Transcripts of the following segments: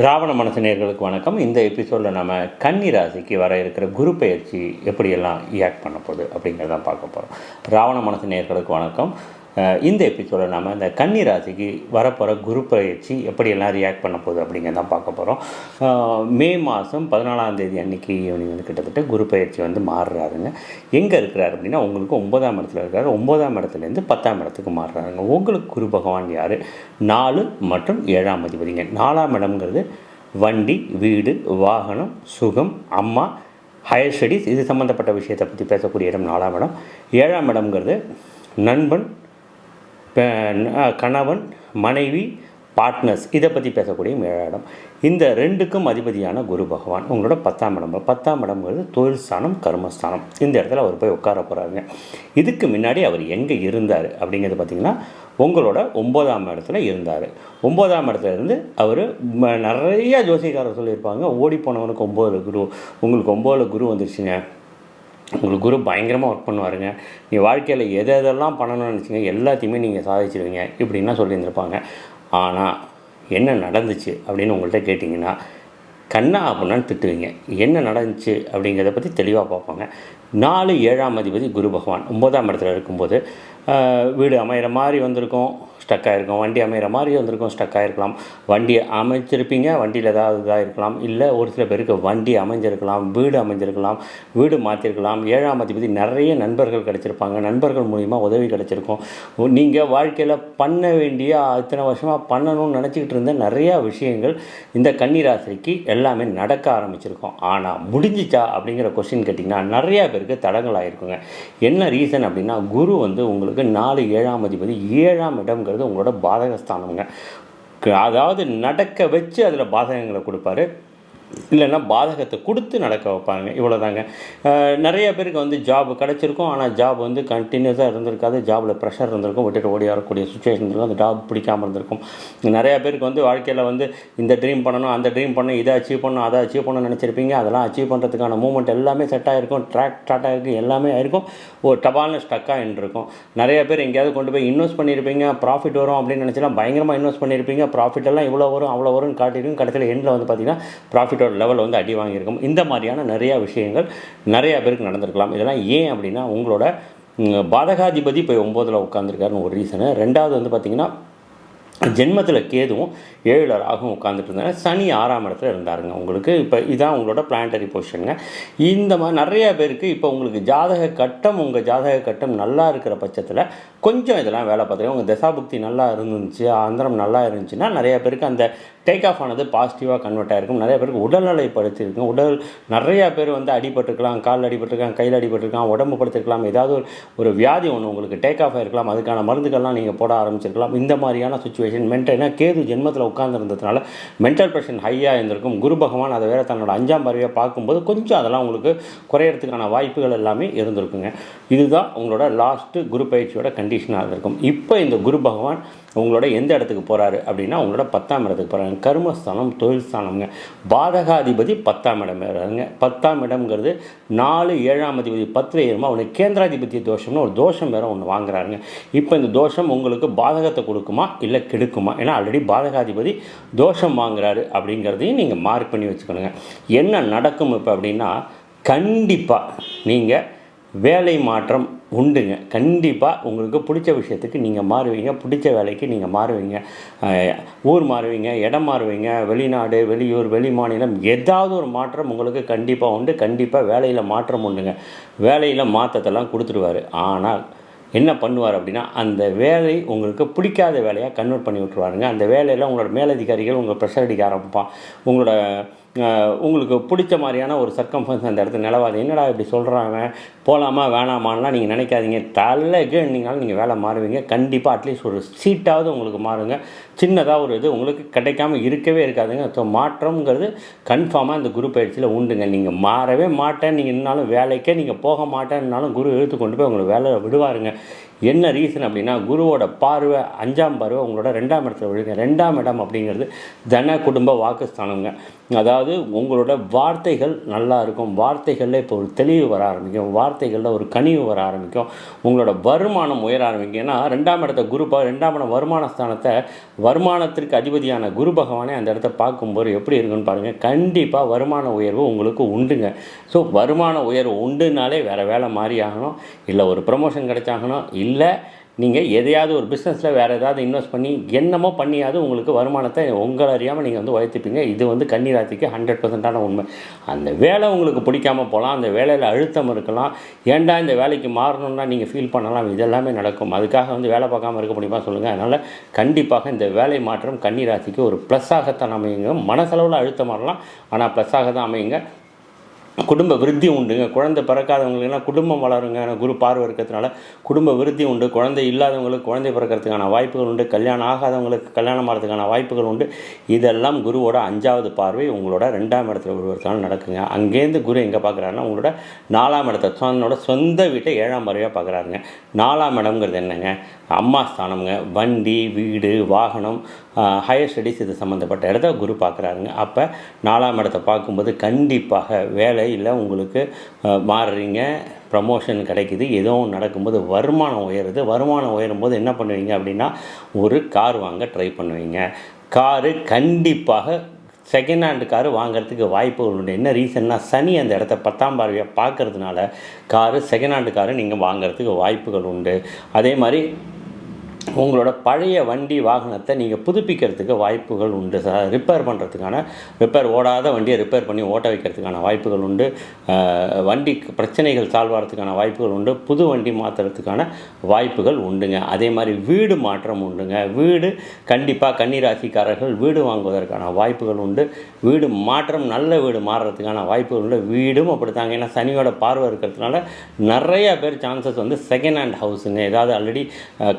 ராவண மனசு நேயர்களுக்கு வணக்கம். இந்த எபிசோடில் நம்ம கன்னி ராசிக்கு வர இருக்கிற குரு பெயர்ச்சி எப்படியெல்லாம் ரியாக்ட் பண்ண போகுது அப்படிங்கிறதான் பார்க்க போகிறோம். ராவண மனசு நேயர்களுக்கு வணக்கம். இந்த எபிசோடில் நம்ம இந்த கன்னி ராசிக்கு வரப்போகிற குரு பெயர்ச்சி எப்படியெல்லாம் ரியாக்ட் பண்ண போகுது அப்படிங்கிறதான் பார்க்க போகிறோம். மே மாதம் 14ஆம் தேதி அன்றைக்கி ஈவினிங் கிட்டத்தட்ட குரு பெயர்ச்சி மாறுறாருங்க. எங்கே இருக்கிறார் அப்படின்னா உங்களுக்கு 9ஆம் இடத்துல இருக்கிறார். 9ஆம் இடத்துலேருந்து 10ஆம் இடத்துக்கு மாறுறாருங்க. உங்களுக்கு குரு பகவான் யார்? 4 மற்றும் 7ஆம் அதிபதிங்க. 4ஆம் இடம்ங்கிறது வண்டி, வீடு, வாகனம், சுகம், அம்மா, ஹையர் ஸ்டடீஸ், இது சம்மந்தப்பட்ட விஷயத்தை பற்றி பேசக்கூடிய இடம் 4ஆம் இடம். 7ஆம் இடம்ங்கிறது நண்பன், கணவன், மனைவி, பார்ட்னர்ஸ், இதை பற்றி பேசக்கூடிய 7ஆம் இடம். இந்த ரெண்டுக்கும் அதிபதியான குரு பகவான் உங்களோட 10ஆம் இடம். 10ஆம் இடம்ங்கிறது தொழில் ஸ்தானம், கர்மஸ்தானம். இந்த இடத்துல அவர் போய் உட்கார போகிறாருங்க. இதுக்கு முன்னாடி அவர் எங்கே இருந்தார் அப்படிங்கிறது பார்த்திங்கன்னா உங்களோட 9ஆம் இடத்துல இருந்தார். 9ஆம் இடத்துல இருந்து அவர் நிறையா ஜோசியக்காரர் சொல்லியிருப்பாங்க, ஓடி போனவனுக்கு 9 குரு, உங்களுக்கு 9 குரு வந்துருச்சுங்க, உங்களுக்கு குரு பயங்கரமாக ஒர்க் பண்ணுவாருங்க, நீ வாழ்க்கையில் எதெல்லாம் பண்ணணும்னு நினச்சிங்க எல்லாத்தையுமே நீங்கள் சாதிச்சிடுவீங்க இப்படின்னா சொல்லியிருந்திருப்பாங்க. ஆனால் என்ன நடந்துச்சு அப்படின்னு உங்கள்கிட்ட கேட்டிங்கன்னா கண்ணா அப்படின்னான்னு திட்டுவீங்க. என்ன நடந்துச்சு அப்படிங்கிறத பற்றி தெளிவாக பார்ப்பாங்க. 4 7ஆம் அதிபதி குரு பகவான் 9ஆம் இடத்துல இருக்கும்போது வீடு அமைகிற மாதிரி வந்திருக்கும், ஸ்டக் ஆகிருக்கும். வண்டி அமைகிற மாதிரி வந்திருக்கும், ஸ்டக் ஆகிருக்கலாம். வண்டி அமைச்சிருப்பீங்க, வண்டியில் ஏதாவது இதாக இருக்கலாம். இல்லை ஒரு சில பேருக்கு வண்டி அமைஞ்சிருக்கலாம், வீடு அமைஞ்சிருக்கலாம், வீடு மாற்றிருக்கலாம். 7ஆம் அதிபதி நிறைய நண்பர்கள் கிடச்சிருப்பாங்க, நண்பர்கள் மூலிமா உதவி கிடச்சிருக்கும். நீங்கள் வாழ்க்கையில் பண்ண வேண்டிய இத்தனை வருஷமாக பண்ணணும்னு நினச்சிக்கிட்டு இருந்த நிறையா விஷயங்கள் இந்த கன்னி ராசிக்கு எல்லாமே நடக்க ஆரம்பிச்சிருக்கோம். ஆனால் முடிஞ்சிச்சா அப்படிங்கிற கொஸ்டின் கேட்டிங்கன்னா நிறையா பேருக்கு தடங்கள் ஆகிருக்குங்க. என்ன ரீசன் அப்படின்னா குரு உங்களுக்கு 4 7ஆம் அதிபதி, 7ஆம் இடம்ங்கிறது உங்களோட பாதகஸ்தானங்க. அதாவது நடக்க வச்சு அதில் பாதகங்களை கொடுப்பாரு, இல்லைன்னா பாதகத்தை கொடுத்து நடக்க வைப்பாங்க. இவ்வளோதாங்க. நிறைய பேருக்கு ஜாப் கிடச்சிருக்கும், ஆனால் ஜாப் கண்டினியூஸாக இருந்திருக்காது. ஜாபில் ப்ரெஷர் இருந்திருக்கும், விட்டுட்டு ஓடி வரக்கூடிய சுச்சுவேஷன் இருக்கும், அந்த ஜாப் பிடிக்காமல் இருந்திருக்கும். நிறையா பேருக்கு வாழ்க்கையில் இந்த ட்ரீம் பண்ணணும், அந்த ட்ரீம் பண்ணணும், இதை அச்சீவ் பண்ணணும், அதை அச்சீவ் பண்ணணும்னு நினச்சிருப்பீங்க. அதெல்லாம் அச்சீவ் பண்ணுறதுக்கான மூமெண்ட் எல்லாமே செட் ஆகிருக்கும், ட்ராக் ஸ்டார்ட் ஆகிருக்கு, எல்லாமே ஆகிருக்கும். ஒரு டபால்னு ஸ்டக்காக இருக்கும். நிறைய பேர் எங்கேயாவது கொண்டு போய் இன்வெஸ்ட் பண்ணியிருப்பீங்க, ப்ராஃபிட் வரும் அப்படின்னு நினச்சிலாம் பயங்கரமாக இன்வெஸ்ட் பண்ணியிருப்பீங்க. ப்ராஃபிட் எல்லாம் இவ்வளோ வரும் அவ்வளோ வரும்னு காட்டியிருக்கும். கடைசியில் எண்டில் பார்த்திங்கன்னா ப்ராஃபிட் லெவல் அடி வாங்கியிருக்கும். இந்த மாதிரியான நிறையா விஷயங்கள் நிறையா பேருக்கு நடந்திருக்கலாம். இதெல்லாம் ஏன் அப்படின்னா உங்களோட பாதகாதிபதி போய் 9ல் உட்காந்துருக்காருன்னு ஒரு ரீசனு. ரெண்டாவது பார்த்திங்கன்னா ஜென்மத்தில் கேதுவும் 7ல் ராகுவும் உட்காந்துட்டு இருந்தாங்க. சனி 6ஆம் இடத்துல இருந்தாருங்க. உங்களுக்கு இப்போ இதான் உங்களோட பிளானட்டரி பொசிஷனுங்க. இந்த மாதிரி நிறையா பேருக்கு இப்போ உங்களுக்கு உங்கள் ஜாதக கட்டம் நல்லா இருக்கிற பட்சத்தில் கொஞ்சம் இதெல்லாம் வேலை பார்த்துருங்க. உங்கள் தசாபுக்தி நல்லா இருந்துச்சு, அந்தரம் நல்லா இருந்துச்சுன்னா நிறையா பேருக்கு அந்த டேக் ஆஃப் ஆனது பாசிட்டிவாக கன்வெர்ட் ஆகிருக்கும். நிறைய பேருக்கு உடல்நிலை படுத்திருக்கும். நிறையா பேர் அடிபட்டிருக்கலாம், காலில் அடிபட்டிருக்காங்க, கையில் அடிபட்டிருக்கான், உடம்பு படுத்திருக்கலாம். ஏதாவது ஒரு வியாதி ஒன்று உங்களுக்கு டேக் ஆஃப் ஆகிருக்கலாம், அதுக்கான மருந்துகள்லாம் நீங்கள் போட ஆரம்பிச்சிருக்கலாம். இந்த மாதிரியான சுச்சுவேஷன் மென்டல்னா கேது ஜென்மத்தில் உட்கார்ந்துருந்ததுனால மென்டல் ப்ரெஷர் ஹையாக இருந்திருக்கும். குரு பகவான் அதை வேறு தன்னோட 5ஆம் பார்வையாக பார்க்கும்போது கொஞ்சம் அதெல்லாம் உங்களுக்கு குறையிறதுக்கான வாய்ப்புகள் எல்லாமே இருந்திருக்குங்க. இதுதான் உங்களோட லாஸ்ட்டு குரு பயிற்சியோட கண்டிஷனாக இருந்திருக்கும். இப்போ இந்த குரு பகவான் உங்களோட எந்த இடத்துக்கு போகிறாரு அப்படின்னா உங்களோட 10ஆம் இடத்துக்கு போகிறாங்க. கர்மஸ்தானம், தொழில் ஸ்தானம்ங்க. பாதகாதிபதி 10ஆம் இடம் வராங்க. 10ஆம் இடம்ங்கிறது 4 7ஆம் அதிபதி 10ல் ஏறுமா அவனுக்கு கேந்திராதிபதி தோஷம்னு ஒரு தோஷம் வேறு ஒன்று வாங்குறாருங்க. இப்போ இந்த தோஷம் உங்களுக்கு பாதகத்தை கொடுக்குமா இல்லை கெடுக்குமா? ஏன்னா ஆல்ரெடி பாதகாதிபதி தோஷம் வாங்குறாரு அப்படிங்கிறதையும் நீங்கள் மார்க் பண்ணி வச்சுக்கணுங்க. என்ன நடக்கும் இப்போ அப்படின்னா கண்டிப்பாக நீங்கள் வேலை மாற்றம் உண்டுங்க. கண்டிப்பாக உங்களுக்கு பிடிச்ச விஷயத்துக்கு நீங்கள் மாறுவீங்க, பிடிச்ச வேலைக்கு நீங்கள் மாறுவீங்க, ஊர் மாறுவீங்க, இடம் மாறுவீங்க, வெளிநாடு, வெளியூர், வெளி மாநிலம், ஏதாவது ஒரு மாற்றம் உங்களுக்கு கண்டிப்பாக உண்டு. கண்டிப்பாக வேலையில் மாற்றம் உண்டுங்க. வேலையில் மாற்றத்தெல்லாம் கொடுத்துருவார். ஆனால் என்ன பண்ணுவார் அப்படின்னா அந்த வேலை உங்களுக்கு பிடிக்காத வேலையாக கன்வெர்ட் பண்ணி விட்டுருவாருங்க. அந்த வேலையில் உங்களோட மேலதிகாரிகள் உங்களை ப்ரெஷர் அடிக்க ஆரம்பிப்பான். உங்களுக்கு பிடிச்ச மாதிரியான ஒரு சர்க்கம்ஃபரன்ஸ் அந்த இடத்துல நிலவாது. என்னடா இப்படி சொல்கிறாங்க, போகலாமா வேணாமான்லாம் நீங்கள் நினைக்காதீங்க. தலைக்கு நீங்களாலும் நீங்கள் வேலை மாறுவீங்க. கண்டிப்பாக அட்லீஸ்ட் ஒரு சீட்டாவது உங்களுக்கு மாறுங்க. சின்னதாக ஒரு இது உங்களுக்கு கிடைக்காமல் இருக்கவே இருக்காதுங்க. ஸோ மாற்றம்ங்கிறது கன்ஃபார்மாக இந்த குரு பயிற்சியில் உண்டுங்க. நீங்கள் மாறவே மாட்டேன் நீங்கள் இருந்தாலும் வேலைக்கே நீங்கள் போக மாட்டேன்னாலும் குரு இழுத்து கொண்டு போய் உங்களுக்கு வேலை விடுவாருங்க. என்ன ரீசன் அப்படின்னா, குருவோட பார்வை 5ஆம் பார்வை உங்களோட 2ஆம் இடத்துல விழுங்க. 2ஆம் இடம் அப்படிங்கிறது தன குடும்ப வாக்குஸ்தானங்க. அதாவது உங்களோட வார்த்தைகள் நல்லா இருக்கும். வார்த்தைகளில் இப்போ ஒரு தெளிவு வர ஆரம்பிக்கும். வார்த்தைகளில் ஒரு கனிவு வர ஆரம்பிக்கும். உங்களோட வருமானம் உயர ஆரம்பிக்கும். ஏன்னா 2ஆம் இடத்த குரு 2ஆம் இடம் வருமான ஸ்தானத்தை, வருமானத்திற்கு அதிபதியான குரு பகவானே அந்த இடத்த பார்க்கும்போது எப்படி இருக்குன்னு பாருங்கள். கண்டிப்பாக வருமான உயர்வு உங்களுக்கு உண்டுங்க. ஸோ வருமான உயர்வு உண்டுனாலே வேறு வேலை மாறி ஆகணும், இல்லை ஒரு ப்ரமோஷன் கிடைச்சாகணும், இல்லை நீங்கள் எதையாவது ஒரு பிஸ்னஸில் வேறு ஏதாவது இன்வெஸ்ட் பண்ணி என்னமோ பண்ணியாவது உங்களுக்கு வருமானத்தை உங்களை அறியாமல் நீங்கள் வந்து உயர்த்திப்பீங்க. இது கன்னிராசிக்கு 100% உண்மை. அந்த வேலை உங்களுக்கு பிடிக்காமல் போகலாம், அந்த வேலையில் அழுத்தம் இருக்கலாம், ஏன்டா இந்த வேலைக்கு மாறணும்னா நீங்கள் ஃபீல் பண்ணலாம். இதெல்லாமே நடக்கும். அதுக்காக வேலை பார்க்காம இருக்க முடியுமா சொல்லுங்கள்? அதனால் கண்டிப்பாக இந்த வேலை மாற்றம் கன்னிராசிக்கு ஒரு ப்ளஸ்ஸாகத்தான் அமையுங்க. மனசளவில் அழுத்தம் வரலாம், ஆனால் ப்ளஸ்ஸாக தான் அமையுங்க. குடும்ப விருத்தி உண்டுங்க. குழந்தை பிறக்காதவங்களுக்குலாம் குடும்பம் வளருங்க. குரு பார்வை இருக்கிறதுனால குடும்ப விருத்தி உண்டு. குழந்தை இல்லாதவங்களுக்கு குழந்தை பிறக்கிறதுக்கான வாய்ப்புகள் உண்டு. கல்யாணம் ஆகாதவங்களுக்கு கல்யாணம் ஆகிறதுக்கான வாய்ப்புகள் உண்டு. இதெல்லாம் குருவோட 5ஆவது பார்வை உங்களோட 2ஆம் இடத்துல விழுவதனால நடக்குங்க. அங்கேருந்து குரு எங்கே பார்க்குறாருன்னா உங்களோட 4ஆம் இடத்த தன்னோட சொந்த வீட்டை 7ஆம் பார்வையாக பார்க்குறாருங்க. 4ஆம் இடம்ங்கிறது என்னங்க? அம்மா ஸ்தானம்ங்க. வண்டி, வீடு, வாகனம், ஹையர் ஸ்டடீஸ் இது சம்மந்தப்பட்ட இடத்த குரு பார்க்குறாருங்க. அப்போ 4ஆம் இடத்தை பார்க்கும்போது கண்டிப்பாக வேலையில் உங்களுக்கு மாறுறீங்க, ப்ரமோஷன் கிடைக்குது, ஏதோ நடக்கும்போது வருமானம் உயருது. வருமானம் உயரும் போது என்ன பண்ணுவீங்க அப்படின்னா, ஒரு கார் வாங்க ட்ரை பண்ணுவீங்க. காரு கண்டிப்பாக செகண்ட் ஹேண்டு காரு வாங்குறதுக்கு வாய்ப்புகள் உண்டு. என்ன ரீசன்னா, சனி அந்த இடத்த 10ஆம் பார்வையாக பார்க்கறதுனால செகண்ட் ஹேண்டு காரு நீங்கள் வாங்குறதுக்கு வாய்ப்புகள் உண்டு. அதே மாதிரி உங்களோட பழைய வண்டி வாகனத்தை நீங்கள் புதுப்பிக்கிறதுக்கு வாய்ப்புகள் உண்டு. ரிப்பேர் பண்ணுறதுக்கான, ரிப்பேர் ஓடாத வண்டியை ரிப்பேர் பண்ணி ஓட்ட வைக்கிறதுக்கான வாய்ப்புகள் உண்டு. வண்டி பிரச்சனைகள் சால்வ் ஆகிறதுக்கான வாய்ப்புகள் உண்டு. புது வண்டி மாற்றுறதுக்கான வாய்ப்புகள் உண்டுங்க. அதே மாதிரி வீடு மாற்றம் உண்டுங்க. வீடு கண்டிப்பாக கன்னிராசிக்காரர்கள் வீடு வாங்குவதற்கான வாய்ப்புகள் உண்டு. வீடு மாற்றம், நல்ல வீடு மாறுறதுக்கான வாய்ப்புகள் உண்டு. வீடும் அப்படித்தாங்க. ஏன்னா சனியோட பார்வை இருக்கிறதுனால நிறைய பேர் சான்சஸ் செகண்ட் ஹேண்ட் ஹவுஸுங்க, ஏதாவது ஆல்ரெடி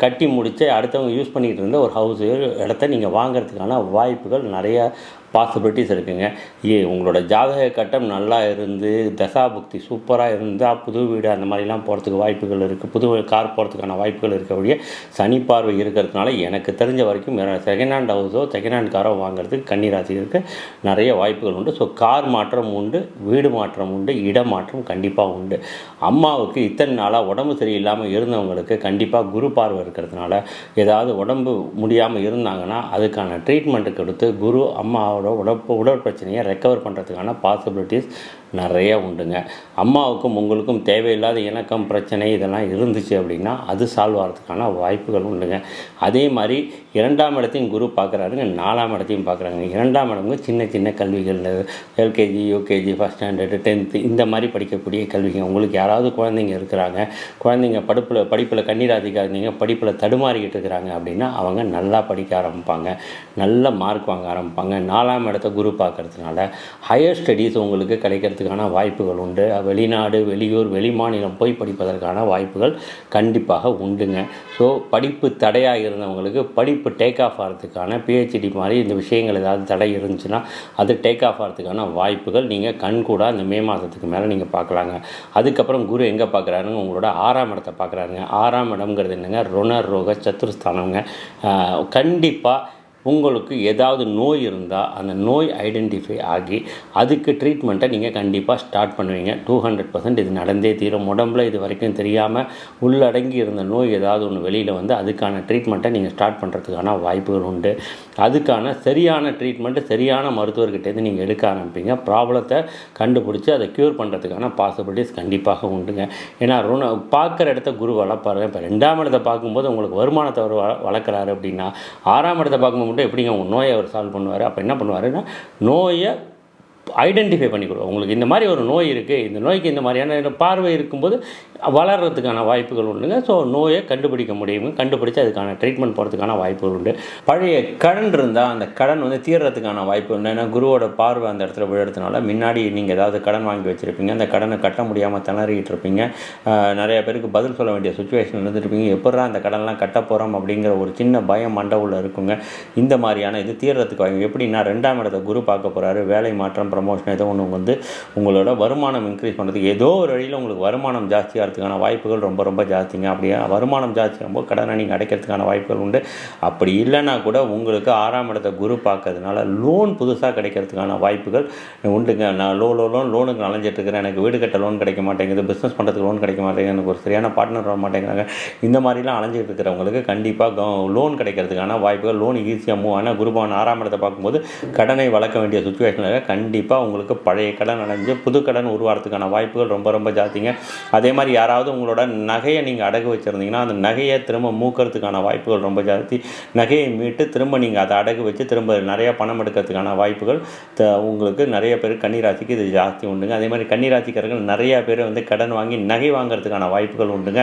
கட்டி முடிச்சு அடுத்தவங்க யூஸ் பண்ணிக்கிட்டு இருந்த ஒரு ஹவுஸ் இடத்த நீங்கள் வாங்கிறதுக்கான வாய்ப்புகள் நிறையா பாசிபிலிட்டிஸ் இருக்குங்க. உங்களோட ஜாதக கட்டம் நல்லா இருந்து, தசாபுக்தி சூப்பராக இருந்தால் புது வீடு அந்த மாதிரிலாம் போகிறதுக்கு வாய்ப்புகள் இருக்குது. புது கார் போகிறதுக்கான வாய்ப்புகள் இருக்கக்கூடிய சனி பார்வை இருக்கிறதுனால எனக்கு தெரிஞ்ச வரைக்கும் செகண்ட் ஹேண்ட் ஹவுஸோ செகண்ட் ஹேண்ட் காரோ வாங்குறதுக்கு கன்னிராசிக்கு நிறைய வாய்ப்புகள் உண்டு. ஸோ கார் மாற்றம் உண்டு, வீடு மாற்றம் உண்டு, இடமாற்றம் கண்டிப்பாக உண்டு. அம்மாவுக்கு இத்தனை நாளாக உடம்பு சரியில்லாமல் இருந்தவங்களுக்கு கண்டிப்பாக குரு பார்வை இருக்கிறதுனால ஏதாவது உடம்பு முடியாமல் இருந்தாங்கன்னா அதுக்கான ட்ரீட்மெண்ட்டு கொடுத்து குரு அம்மாவோட உடல் பிரச்சனையை ரெக்கவர் பண்ணுறதுக்கான பாசிபிலிட்டிஸ் நிறைய உண்டுங்க. அம்மாவுக்கும் உங்களுக்கும் தேவையில்லாத இணக்கம், பிரச்சனை இதெல்லாம் இருந்துச்சு அப்படின்னா அது சால்வ் ஆகிறதுக்கான வாய்ப்புகள் உண்டுங்க. அதே மாதிரி 2ஆம் இடத்தையும் குரு பார்க்குறாருங்க, 4ஆம் இடத்தையும் பார்க்குறாங்க. 2ஆம் இடம்ங்க சின்ன சின்ன கல்விகள், LKG, UKG, first standard, 10th இந்த மாதிரி படிக்கக்கூடிய கல்விகள். உங்களுக்கு யாராவது குழந்தைங்க இருக்கிறாங்க, குழந்தைங்க படிப்பில் கன்னிராசிக்காக இருந்தீங்க, படிப்பில் தடுமாறிக்கிட்டு இருக்கிறாங்க அப்படின்னா அவங்க நல்லா படிக்க ஆரம்பிப்பாங்க, நல்ல மார்க் வாங்க ஆரம்பிப்பாங்க. 4ஆம் இடத்த குரு பார்க்கறதுனால ஹையர் ஸ்டடீஸ் உங்களுக்கு கிடைக்கிறதுக்கான வாய்ப்புகள் உண்டு. வெளிநாடு, வெளியூர், வெளிமாநிலம் போய் படிப்பதற்கான வாய்ப்புகள் கண்டிப்பாக உண்டுங்க. ஸோ படிப்பு தடையாக இருந்தவங்களுக்கு படிப்பு டேக் ஆஃப் ஆகிறதுக்கான, பிஹெச்டி மாதிரி இந்த விஷயங்கள் ஏதாவது தடை இருந்துச்சுன்னா அது டேக் ஆஃப் ஆகிறதுக்கான வாய்ப்புகள் நீங்கள் கண்கூட அந்த மே மாதத்துக்கு மேலே நீங்கள் பார்க்கலாங்க. அதுக்கப்புறம் குரு எங்கே பார்க்குறாருங்க? உங்களோட 6ஆம் இடத்தை பார்க்குறாருங்க. 6ஆம் இடம்ங்கிறது என்னங்க? ருணர் ரோக சத்துருஸ்தானங்க. கண்டிப்பாக உங்களுக்கு ஏதாவது நோய் இருந்தால் அந்த நோய் ஐடென்டிஃபை ஆகி அதுக்கு ட்ரீட்மெண்ட்டை நீங்கள் கண்டிப்பாக ஸ்டார்ட் பண்ணுவீங்க. 200% இது நடந்தே தீரும். உடம்புல இது வரைக்கும் தெரியாமல் உள்ளடங்கி இருந்த நோய் ஏதாவது ஒன்று வெளியில் அதுக்கான ட்ரீட்மெண்ட்டை நீங்கள் ஸ்டார்ட் பண்ணுறதுக்கான வாய்ப்புகள் உண்டு. அதுக்கான சரியான ட்ரீட்மெண்ட்டு சரியான மருத்துவர்கிட்டேருந்து நீங்கள் எடுக்க ஆரம்பிப்பீங்க. ப்ராப்ளத்தை கண்டுபிடிச்சி அதை க்யூர் பண்ணுறதுக்கான பாசிபிலிட்டிஸ் கண்டிப்பாக உண்டுங்க. ஏன்னா பார்க்குற இடத்த குரு வளர்ப்பாரு. இப்போ 2ஆம் இடத்தை பார்க்கும்போது உங்களுக்கு வருமானத்தை அவர் வளர்க்குறாரு அப்படின்னா 6ஆம் இடத்தை பார்க்கும்போது எப்படிங்க உங்கள் நோயை அவர் சால்வ் பண்ணுவார்? அப்போ என்ன பண்ணுவாருன்னா நோயை ஐடென்டிஃபை பண்ணி கொடுக்கும். உங்களுக்கு இந்த மாதிரி ஒரு நோய் இருக்குது, இந்த நோய்க்கு இந்த மாதிரியான பார்வை இருக்கும்போது வளர்கிறதுக்கான வாய்ப்புகள் உண்டுங்க. ஸோ நோயை கண்டுபிடிக்க முடியுங்க. கண்டுபிடிச்சி அதுக்கான ட்ரீட்மெண்ட் போகிறதுக்கான வாய்ப்புகள் உண்டு. பழைய கடன் இருந்தால் அந்த கடன் தீர்றதுக்கான வாய்ப்பு உண்டு. ஏன்னா குருவோட பார்வை அந்த இடத்துல விழுறதுனால முன்னாடி நீங்கள் ஏதாவது கடன் வாங்கி வச்சுருப்பீங்க, அந்த கடனை கட்ட முடியாமல் திணறிக்கிட்டு இருப்பீங்க. நிறைய பேருக்கு பதில் சொல்ல வேண்டிய சுச்சுவேஷன் இருந்துருப்பீங்க. எப்படா அந்த கடன்லாம் கட்ட போகிறோம் அப்படிங்கிற ஒரு சின்ன பயம் மண்டவுள்ள இருக்குங்க. இந்த மாதிரியான இது தீர்றதுக்கு எப்படின்னா 2ஆம் இடத்தை குரு பார்க்க போகிறாரு. வேலை மாற்றம், ப்ரமோஷன் ஏதோ ஒன்று வந்து உங்களோட வருமானம் இன்க்ரீஸ் பண்ணுறதுக்கு ஏதோ ஒரு வழியில் உங்களுக்கு வருமானம் ஜாஸ்தியாகிறதுக்கான வாய்ப்புகள் ரொம்ப ரொம்ப ஜாஸ்திங்க. அப்படியே வருமானம் ஜாஸ்தியாகும்போது கடனை நீங்கள் அடைக்கிறதுக்கான வாய்ப்புகள் உண்டு. அப்படி இல்லைன்னா கூட உங்களுக்கு 6ஆம் இடத்தை குரு பார்க்கறதுனால லோன் புதுசாக கிடைக்கிறதுக்கான வாய்ப்புகள் உண்டுங்க. நான் லோனுக்கு அலைஞ்சிட்டு இருக்கிறேன், எனக்கு வீடு கட்ட லோன் கிடைக்க மாட்டேங்குது, பிஸ்னஸ் பண்ணுறதுக்கு லோன் கிடைக்க மாட்டேங்குது, எனக்கு ஒரு சரியான பார்ட்னர் வர மாட்டேங்கிறாங்க, இந்த மாதிரிலாம் அலைஞ்சிட்டு இருக்கிறவங்களுக்கு கண்டிப்பாக லோன் கிடைக்கிறதுக்கான வாய்ப்புகள், லோன் ஈஸியாக மூவ் ஆனால் குருபவன் 6ஆம் இடத்தை பார்க்கும்போது கடனை வளர்க்க வேண்டிய சுச்சுவேஷனில் கண்டிப்பாக உங்களுக்கு பழைய கடன் அடைஞ்சு புது கடன் உருவாகிறதுக்கான வாய்ப்புகள் ரொம்ப ரொம்ப ஜாஸ்திங்க. அதே மாதிரி யாராவது உங்களோட நகையை நீங்கள் அடகு வச்சுருந்தீங்கன்னா அந்த நகையை திரும்ப மூக்கிறதுக்கான வாய்ப்புகள் ரொம்ப ஜாஸ்தி. நகையை மீட்டு திரும்ப நீங்கள் அதை அடகு வச்சு திரும்ப நிறையா பணம் எடுக்கிறதுக்கான வாய்ப்புகள் உங்களுக்கு நிறைய பேர் கன்னிராசிக்கு இது ஜாஸ்தி உண்டுங்க. அதே மாதிரி கன்னிராசிக்காரர்கள் நிறைய பேர் வந்து கடன் வாங்கி நகை வாங்குறதுக்கான வாய்ப்புகள் உண்டுங்க.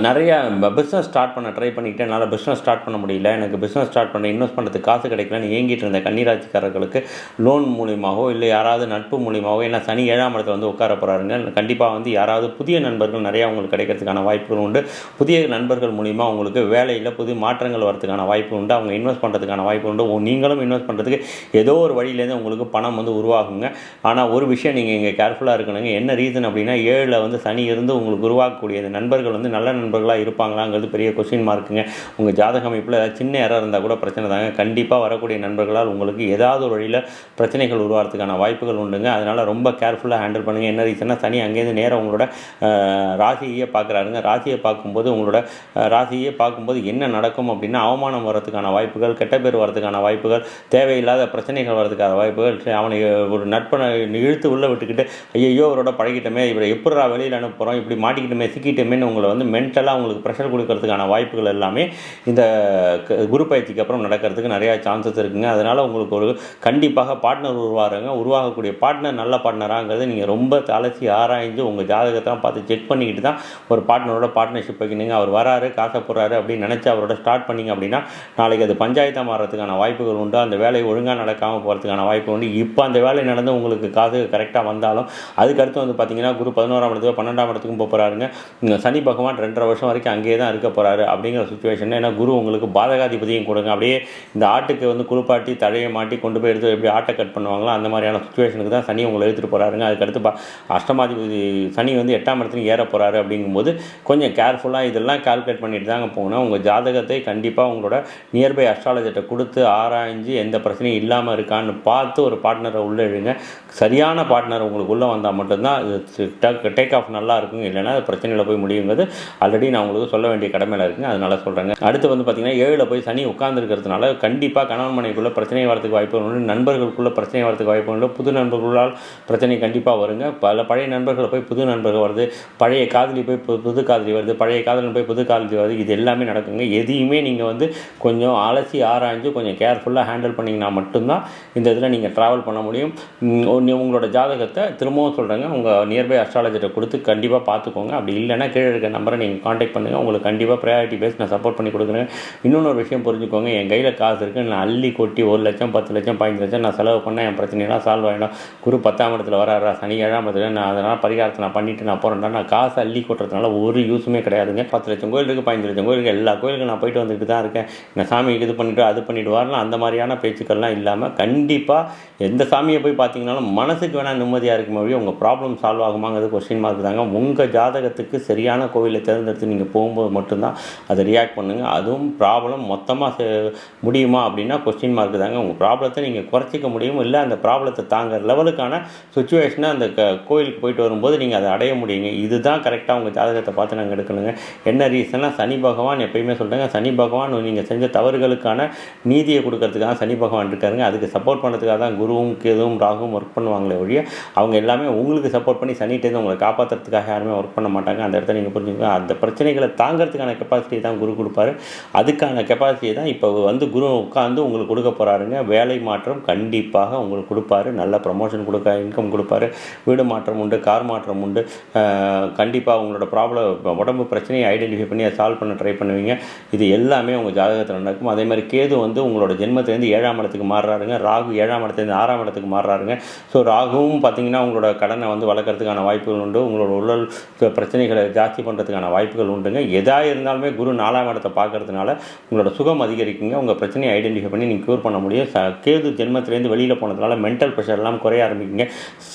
நிறைய பிஸ்னஸ் ஸ்டார்ட் பண்ண ட்ரை பண்ணிக்கிட்டு என்னால் பிஸ்னஸ் ஸ்டார்ட் பண்ண முடியல, எனக்கு பிஸ்னஸ் ஸ்டார்ட் பண்ண இன்வெஸ்ட் பண்ணுறதுக்கு காசு கிடைக்கலன்னு ஏங்கிட்டு இருந்த கன்னிராசிக்காரர்களுக்கு லோன் மூலியமாகவோ இல்லை யாராவது நட்பு மூலியமாகவோ, ஏன்னா சனி 7ஆம் இடத்துல வந்து உட்கார போகிறாருங்க, கண்டிப்பாக வந்து யாராவது புதிய நண்பர்கள் நிறையா உங்களுக்கு கிடைக்கிறதுக்கான வாய்ப்புகள் உண்டு. புதிய நண்பர்கள் மூலிமா உங்களுக்கு வேலையில் புதிய மாற்றங்கள் வரதுக்கான வாய்ப்பு உண்டு. அவங்க இன்வெஸ்ட் பண்ணுறதுக்கான வாய்ப்பு உண்டு. நீங்களும் இன்வெஸ்ட் பண்ணுறதுக்கு ஏதோ ஒரு வழியிலேருந்து உங்களுக்கு பணம் வந்து உருவாகுங்க. ஆனால் ஒரு விஷயம் நீங்கள் இங்கே கேர்ஃபுல்லாக இருக்கணுங்க. என்ன ரீசன் அப்படின்னா 7ல் வந்து சனி இருந்து உங்களுக்கு உருவாக்கக்கூடிய நண்பர்கள் வந்து நல்ல நண்பர்களாக இருப்பாங்களாங்கிறது பெரிய கொஸ்டின் மார்க்குங்க. உங்கள் ஜாதக அமைப்பில் ஏதாவது சின்ன எரர் இருந்தால் கூட பிரச்சனை தாங்க. கண்டிப்பாக வரக்கூடிய நண்பர்களால் உங்களுக்கு ஏதாவது ஒரு வழியில் பிரச்சனைகள் உருவாகிறதுக்கான வாய்ப்புகள் உண்டுங்க. அதனால் ரொம்ப கேர்ஃபுல்லாக ஹேண்டில் பண்ணுங்கள். என்ன ரீசன்னா சனி அங்கேருந்து நேராக உங்களோட ராசியை பார்க்குறாருங்க. ராசியை பார்க்கும்போது உங்களோட ராசியை பார்க்கும்போது என்ன நடக்கும் அப்படின்னா அவமானம் வரதுக்கான வாய்ப்புகள், கெட்ட பேர் வரதுக்கான வாய்ப்புகள், தேவையில்லாத பிரச்சனைகள் வரதுக்கான வாய்ப்புகள், அவனை ஒரு நட்பனை இழுத்து உள்ளே விட்டுக்கிட்டு ஐயோ அவரோட பழகிட்டோமே, இவரை எப்படா வெளியில் அனுப்புகிறோம், இப்படி மாட்டிக்கிட்டோமே சிக்கிட்டோமேன்னு உங்களை வந்து மென்டலாக உங்களுக்கு ப்ரெஷர் கொடுக்கறதுக்கான வாய்ப்புகள் எல்லாமே இந்த குரு பயிற்சிக்கு அப்புறம் நடக்கிறதுக்கு நிறையா சான்சஸ் இருக்குங்க. அதனால் உங்களுக்கு ஒரு கண்டிப்பாக பார்ட்னர் உருவாகக்கூடிய பார்ட்னர் நல்ல பார்ட்னராங்கிறது நீங்கள் ரொம்ப அலசி ஆராய்ஞ்சு உங்கள் ஜாதகத்தெல்லாம் பார்த்து செக் பண்ணிக்கிட்டு தான் ஒரு பார்ட்னரோட பார்ட்னர்ஷிப் வைக்கணுங்க. அவர் வராரு காசை போடுறாரு அப்படின்னு நினச்சி அவரோட ஸ்டார்ட் பண்ணிங்க அப்படின்னா நாளைக்கு அது பஞ்சாயத்தாக மாறுறதுக்கான வாய்ப்புகள் உண்டு. அந்த வேலை ஒழுங்காக நடக்காமல் போகிறதுக்கான வாய்ப்பு உண்டு. இப்போ அந்த வேலை நடந்து உங்களுக்கு காசு கரெக்டாக வந்தாலும் அதுக்கடுத்து வந்து பார்த்தீங்கன்னா குரு 11ஆம் இடத்துக்கு 12ஆம் இடத்துக்கும் போகிறாருங்க. சனி பகவான் 2.5 வருஷம் வரைக்கும் அங்கேயே தான் இருக்க போகிறாரு அப்படிங்கிற சுச்சுவேஷன். ஏன்னா குரு உங்களுக்கு பாதகாதிபதியும் கொடுங்க. அப்படியே இந்த ஆட்டுக்கு வந்து குளிப்பாட்டி தழையை மாட்டி கொண்டு போய் எடுத்து எப்படி ஆட்டை கட் பண்ணுவாங்களோ அந்த மாதிரியான சுச்சுவேஷனுக்கு தான் சனி உங்களை எடுத்துகிட்டு போகிறாருங்க. அதுக்கடுத்து அஷ்டமாதிபதி சனி வந்து 8ஆம் இடத்துக்கு ஏற போகிறாரு அப்படிங்கும்போது கொஞ்சம் கேர்ஃபுல்லாக இதெல்லாம் கால்குலேட் பண்ணிட்டு தாங்க போகணும். உங்கள் ஜாதகத்தை கண்டிப்பாக உங்களோட நியர்பை அஸ்ட்ராலஜர்கிட்ட கொடுத்து ஆராய்ஞ்சு எந்த பிரச்சனையும் இல்லாமல் இருக்கான்னு பார்த்து ஒரு பார்ட்னரை உள்ளே இழுங்க. சரியான பார்ட்னர் உங்களுக்கு உள்ளே வந்தால் மட்டும்தான் டேக் ஆஃப் நல்லா இருக்குங்க. இல்லைன்னா பிரச்சனையில் போய் முடியுங்கிறது ஆல்ரெடி நான் உங்களுக்கு சொல்ல வேண்டிய கடமையில் இருக்குங்க. அதனால சொல்கிறேங்க. அடுத்து வந்து பார்த்தீங்கன்னா 7ல் போய் சனி உட்கார்ந்துருக்கிறதுனால கண்டிப்பாக கணவன் மனைவிக்குள்ளே பிரச்சனை வரதுக்கு வாய்ப்பு உண்டு. நண்பர்களுக்குள்ளே பிரச்சனை வரதுக்கு வாய்ப்பு உண்டு. புது நண்பர்களால் பிரச்சனை கண்டிப்பாக வருங்க. பல பழைய நண்பர்களை போய் புது நண்பர்கள் வருது, பழைய காதலி போய் புது காதலி வருது, பழைய காதலன் போய் புது காதலி வருது. இது எல்லாமே நடக்குங்க. எதையுமே நீங்கள் வந்து கொஞ்சம் அலசி ஆராய்ஞ்சு கொஞ்சம் கேர்ஃபுல்லாக ஹேண்டில் பண்ணிங்கன்னா மட்டும்தான் இந்த இதில் நீங்கள் ட்ராவல் பண்ண முடியும். உங்களோட ஜாதகத்தை திரும்பவும் சொல்கிறேங்க, உங்கள் நியர்பை அஸ்ட்ராலஜர்கிட்ட கொடுத்து கண்டிப்பாக பார்த்துக்கோங்க. அப்படி இல்லைன்னா கீழே இருக்க நம்பரை நீங்கள் காண்டாக்ட் பண்ணுங்கள். உங்களுக்கு கண்டிப்பாக ப்ரையாரிட்டி பேஸ் நான் சப்போர்ட் பண்ணி கொடுக்குறேன். இன்னொன்று ஒரு விஷயம் புரிஞ்சுக்கோங்க, என் கையில் காசு இருக்குது, நான் அள்ளி கொட்டி 1 லட்சம் 10 லட்சம் 15 லட்சம் நான் செலவு பண்ணேன், என் பிரச்சனைலாம் சால்வ் ஆகிடும். குரு 10ஆம் இடத்துல வராரா, சனி 7ஆம் இடத்துல, நான் அதனால் பரிகாரத்தை நான் பண்ணிவிட்டு நான் போகிறேன்டா. நான் காசு அள்ளி கொட்டுறதுனால ஒரு யூஸுமே கிடையாதுங்க. 10 லட்சம் கோயில் இருக்குது, 15 லட்சம் கோயில் இருக்குது, எல்லா கோயிலுக்கும் நான் போயிட்டு வந்துட்டு தான் இருக்கேன். நான் சாமிக்கு இது பண்ணிவிட்டு அது பண்ணிவிட்டு வரலாம், அந்த மாதிரியான பேச்சுக்கள்லாம் இல்லாமல் கண்டிப்பாக எந்த சாமியை போய் பார்த்தீங்கன்னாலும் மனசுக்கு வேணால் நிம்மதியாக இருக்கும் வழி உங்கள் ப்ராப்ளம் சால்வ் ஆகுமாங்கிறது கொஸ்டின் மார்க் தாங்க. உங்கள் ஜாதகத்துக்கு சரியான கோவிலை தேர்ந்தெடுத்து நீங்கள் போகும்போது மட்டும்தான் அதை ரியாக்ட் பண்ணுங்கள். அதுவும் ப்ராப்ளம் மொத்தமாக முடியுமா அப்படின்னா கொஸ்டின் மார்க் தாங்க. உங்கள் ப்ராப்ளத்தை நீங்கள் குறைச்சிக்க முடியும், இல்லை அந்த ப்ராப்ளத்தை தாங்க லெவலுக்கான சுச்சுவேஷனை அந்த கோயிலுக்கு போயிட்டு வரும்போது நீங்கள் அதை அடைய முடியுங்க. இதுதான் கரெக்டாக உங்கள் ஜாதகத்தை பார்த்து நாங்கள் எடுக்கணுங்க. என்ன ரீசன்னா சனி பகவான் எப்பயுமே சொல்கிறேங்க, சனி பகவான் நீங்கள் செஞ்ச தவறுகளுக்கான நீதியை கொடுக்கறதுக்காக சனி பகவான் இருக்காருங்க. அதுக்கு சப்போர்ட் பண்ணுறதுக்காக தான் குருவும் கேதுவும் ராகுவும் ஒர்க் பண்ணுவாங்களே ஒழிய அவங்க எல்லாமே உங்களுக்கு சப்போர்ட் பண்ணி சனிட்டேருந்து உங்களை காப்பாற்றுறதுக்காக யாருமே ஒர்க் பண்ண மாட்டாங்க. அந்த இடத்த நீங்கள் புரிஞ்சுக்கோங்க. அந்த பிரச்சனைகளை தாங்கிறதுக்கான கெப்பாசிட்டி தான் குரு கொடுப்பாரு. அதுக்கான கெப்பாசிட்டி தான் இப்போ வந்து குரு உட்காந்து உங்களுக்கு கொடுக்க போகிறாருங்க. வேலை மாற்றம் கண்டிப்பாக உங்களுக்கு கொடுப்பாரு, நல்ல ப்ரமோஷன் இன்கம் கொடுப்பாரு, வீடு மாற்றம் உண்டு, கார் மாற்றம் உண்டு. கண்டிப்பாக உங்களோட உடம்பு பிரச்சனையை ஐடென்டிஃபை பண்ணி அதை சால்வ் பண்ண ட்ரை பண்ணுவீங்க. இது எல்லாமே உங்கள் ஜாதகத்தில் நடக்கும். அதே மாதிரி கேது வந்து உங்களோட ஜென்மத்திலேருந்து 7ஆம் இடத்துக்கு மாறுறாருங்க. ராகு 7ஆம் இடத்துலேருந்து 6ஆம் இடத்துக்கு மாறுறாருங்க. ஸோ ராகுவும் பார்த்தீங்கன்னா உங்களோட கடனை வந்து வளர்க்குறதுக்கான வாய்ப்புகள் உண்டு. உங்களோட உடல் பிரச்சனைகளை ஜாஸ்தி பண்ணுறதுக்கான வாய்ப்புகள் உண்டுங்க. எதாக இருந்தாலுமே குரு 4ஆம் இடத்தை பார்க்கறதுனால உங்களோட சுகம் அதிகரிக்குங்க. உங்கள் பிரச்சனையை ஐடென்டிஃபை பண்ணி நீங்கள் க்யூர் பண்ண முடியும். கேது ஜென்மத்திலேருந்து வெளியில் போனதுனால மென்டல் ப்ரெஷர் ப்ரெஷர்லாம் குறைய ஆரம்பிக்குங்க.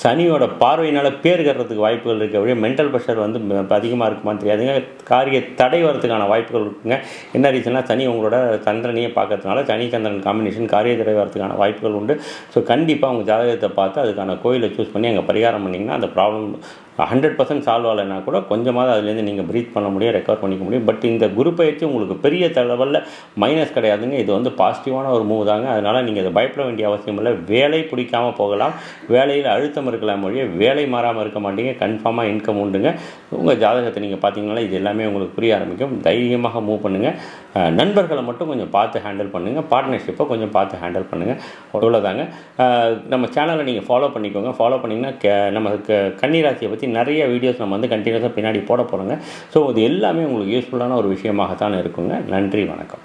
சனியோட பார்வையினால் பேர் கட்டுறதுக்கு வாய்ப்புகள் இருக்குது. அப்படியே மென்டல் ப்ரெஷர் வந்து அதிகமாக இருக்குமான்னு தெரியாதுங்க. காரிய தடை வரதுக்கான வாய்ப்புகள் இருக்குங்க. என்ன ரீசன்னா சனி உங்களோட சந்திரனையே பார்க்கறதுனால சனி சந்திரன் காம்பினேஷன் காரிய தடை வரதுக்கான வாய்ப்புகள் உண்டு. ஸோ கண்டிப்பாக உங்கள் ஜாதகத்தை பார்த்து அதுக்கான கோயிலை சூஸ் பண்ணி அங்கே பரிகாரம் பண்ணிங்கன்னா அந்த ப்ராப்ளம் 100% சால்வ் ஆகலைன்னா கூட கொஞ்சமாவது அதுலேருந்து நீங்கள் ப்ரீத் பண்ண முடியும், ரெக்கவர் பண்ணிக்க முடியும். பட் இந்த குரு பயிற்சி உங்களுக்கு பெரிய லெவலில் மைனஸ் கிடையாதுங்க. இது வந்து பாசிட்டிவான ஒரு மூவ் தாங்க. அதனால் நீங்கள் அதை பயப்பட வேண்டிய அவசியம் இல்லை. வேலை பிடிக்காமல் போகலாம், வேலையில் அழுத்தம் இருக்கலாம் மொழியே வேலை மாறாமல் இருக்க மாட்டீங்க. கன்ஃபார்மாக இன்கம் உண்டுங்க. உங்கள் ஜாதகத்தை நீங்கள் பார்த்தீங்கன்னா இது எல்லாமே உங்களுக்கு புரிய ஆரம்பிக்கும். தைரியமாக மூவ் பண்ணுங்கள். நண்பர்களை மட்டும் கொஞ்சம் பார்த்து ஹேண்டில் பண்ணுங்கள். பார்ட்னர்ஷிப்பை கொஞ்சம் பார்த்து ஹேண்டில் பண்ணுங்கள். அவ்வளோதாங்க. நம்ம சேனலை நீங்கள் ஃபாலோ பண்ணிக்கோங்க. ஃபாலோ பண்ணிங்கன்னா நமக்கு கன்னிராசியை பற்றி நிறைய வீடியோஸ் நம்ம வந்து கண்டினியூஸாக பின்னாடி போட போகிறோங்க. ஸோ இது எல்லாமே உங்களுக்கு யூஸ்ஃபுல்லான ஒரு விஷயமாகத்தான் இருக்குங்க. நன்றி, வணக்கம்.